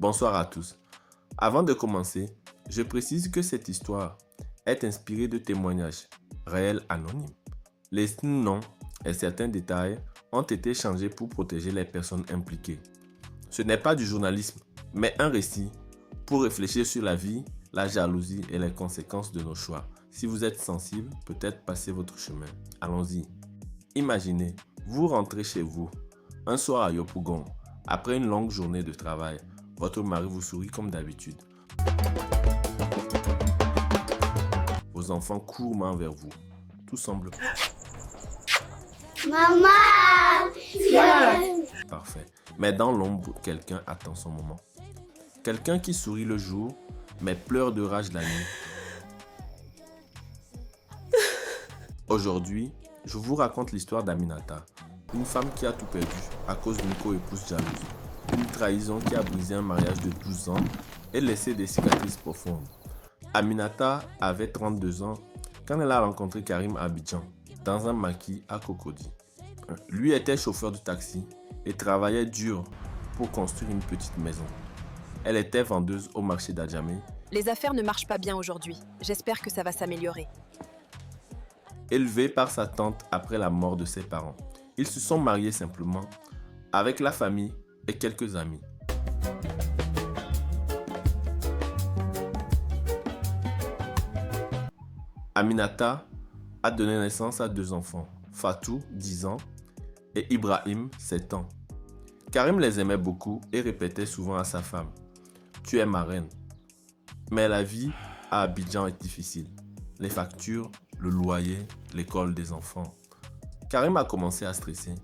Bonsoir à tous. Avant de commencer, je précise que cette histoire est inspirée de témoignages réels anonymes. Les noms et certains détails ont été changés pour protéger les personnes impliquées. Ce n'est pas du journalisme, mais un récit pour réfléchir sur la vie, la jalousie et les conséquences de nos choix. Si vous êtes sensible, peut-être passez votre chemin. Allons-y. Imaginez, vous rentrez chez vous, un soir à Yopougon, après une longue journée de travail. Votre mari vous sourit comme d'habitude. Vos enfants courent vers vous. Tout semble Maman! parfait. Mais dans l'ombre, quelqu'un attend son moment. Quelqu'un qui sourit le jour, mais pleure de rage la nuit. Aujourd'hui, je vous raconte l'histoire d'Aminata, une femme qui a tout perdu à cause d'une co-épouse jalouse. Une trahison qui a brisé un mariage de 12 ans et laissé des cicatrices profondes. Aminata avait 32 ans quand elle a rencontré Karim à Abidjan, dans un maquis à Cocody. Lui était chauffeur de taxi et travaillait dur pour construire une petite maison. Elle était vendeuse au marché d'Adjamé. Les affaires ne marchent pas bien aujourd'hui. J'espère que ça va s'améliorer. Élevé par sa tante après la mort de ses parents, ils se sont mariés simplement, avec la famille et quelques amis. Aminata a donné naissance à 2 enfants, Fatou, 10 ans, et Ibrahim, 7 ans. Karim les aimait beaucoup et répétait souvent à sa femme « Tu es ma reine ». Mais la vie à Abidjan est difficile. Les factures, le loyer, l'école des enfants. Karim a commencé à stresser.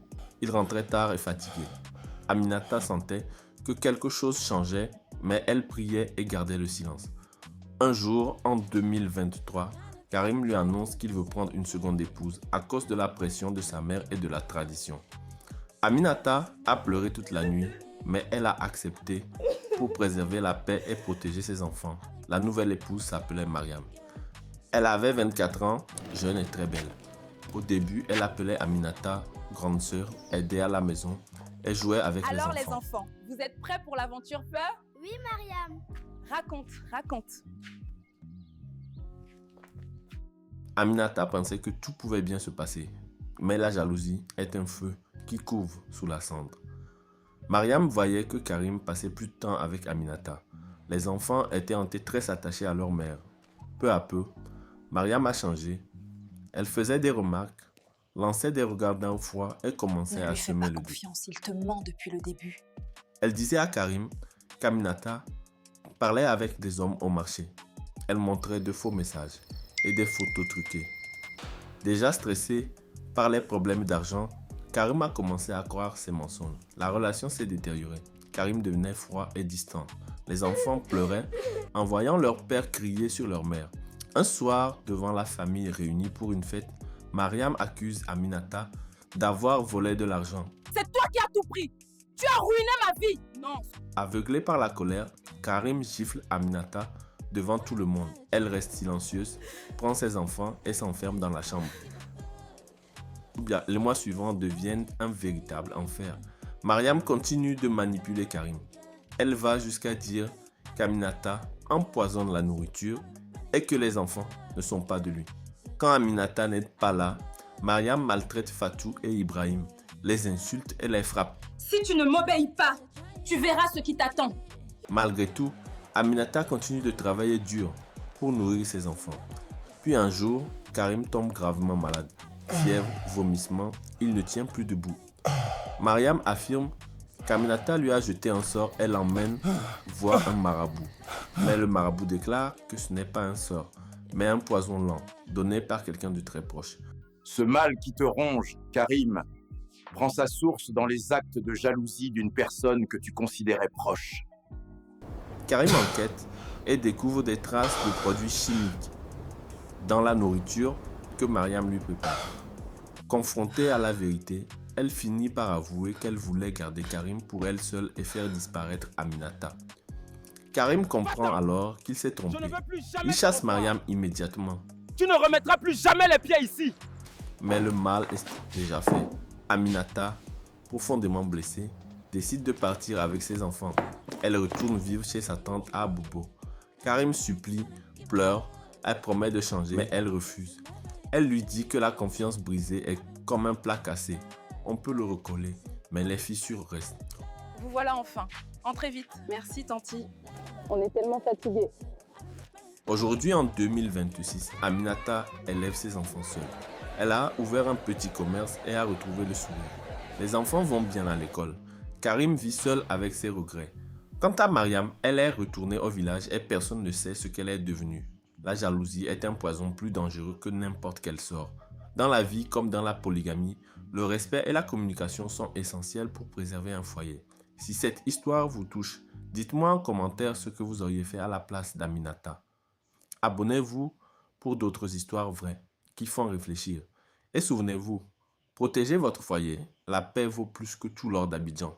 Il rentrait tard et fatigué. Aminata sentait que quelque chose changeait, mais elle priait et gardait le silence. Un jour, en 2023, Karim lui annonce qu'il veut prendre une seconde épouse à cause de la pression de sa mère et de la tradition. Aminata a pleuré toute la nuit, mais elle a accepté pour préserver la paix et protéger ses enfants. La nouvelle épouse s'appelait Mariam. Elle avait 24 ans, jeune et très belle. Au début, elle appelait Aminata grande sœur, aidait à la maison et jouait avec les enfants. Alors les enfants, vous êtes prêts pour l'aventure peur? Oui, Mariam. Raconte. Aminata pensait que tout pouvait bien se passer, mais la jalousie est un feu qui couvre sous la cendre. Mariam voyait que Karim passait plus de temps avec Aminata. Les enfants étaient en très attachés à leur mère. Peu à peu, Mariam a changé. Elle faisait des remarques, lançait des regards d'un froid et commençait à semer le doute. Confiance, il te ment depuis le début. Elle disait à Karim qu'Aminata parlait avec des hommes au marché. Elle montrait de faux messages et des photos truquées. Déjà stressé par les problèmes d'argent, Karim a commencé à croire ses mensonges. La relation s'est détériorée. Karim devenait froid et distant. Les enfants pleuraient en voyant leur père crier sur leur mère. Un soir, devant la famille réunie pour une fête, Mariam accuse Aminata d'avoir volé de l'argent. C'est toi qui as tout pris. Tu as ruiné ma vie. Non. Aveuglé par la colère, Karim gifle Aminata devant tout le monde. Elle reste silencieuse, prend ses enfants et s'enferme dans la chambre. Les mois suivants deviennent un véritable enfer. Mariam continue de manipuler Karim. Elle va jusqu'à dire qu'Aminata empoisonne la nourriture et que les enfants ne sont pas de lui. Quand Aminata n'est pas là, Mariam maltraite Fatou et Ibrahim, les insulte et les frappe. Si tu ne m'obéis pas, tu verras ce qui t'attend. Malgré tout, Aminata continue de travailler dur pour nourrir ses enfants. Puis un jour, Karim tombe gravement malade. Fièvre, vomissement, il ne tient plus debout. Mariam affirme qu'Aminata lui a jeté un sort et l'emmène voir un marabout. Mais le marabout déclare que ce n'est pas un sort, mais un poison lent, donné par quelqu'un de très proche. Ce mal qui te ronge, Karim, prend sa source dans les actes de jalousie d'une personne que tu considérais proche. Karim enquête et découvre des traces de produits chimiques dans la nourriture que Mariam lui prépare. Confrontée à la vérité, elle finit par avouer qu'elle voulait garder Karim pour elle seule et faire disparaître Aminata. Karim comprend alors qu'il s'est trompé. Il chasse Mariam immédiatement. Tu ne remettras plus jamais les pieds ici. Mais le mal est déjà fait. Aminata, profondément blessée, décide de partir avec ses enfants. Elle retourne vivre chez sa tante à Abobo. Karim supplie, pleure, elle promet de changer, mais elle refuse. Elle lui dit que la confiance brisée est comme un plat cassé. On peut le recoller, mais les fissures restent. Vous voilà enfin. Entrez vite. Merci, tanti. On est tellement fatigués. Aujourd'hui, en 2026, Aminata élève ses enfants seule. Elle a ouvert un petit commerce et a retrouvé le sourire. Les enfants vont bien à l'école. Karim vit seul avec ses regrets. Quant à Mariam, elle est retournée au village et personne ne sait ce qu'elle est devenue. La jalousie est un poison plus dangereux que n'importe quel sort. Dans la vie comme dans la polygamie, le respect et la communication sont essentiels pour préserver un foyer. Si cette histoire vous touche, dites-moi en commentaire ce que vous auriez fait à la place d'Aminata. Abonnez-vous pour d'autres histoires vraies qui font réfléchir. Et souvenez-vous, protégez votre foyer, la paix vaut plus que tout l'or d'Abidjan.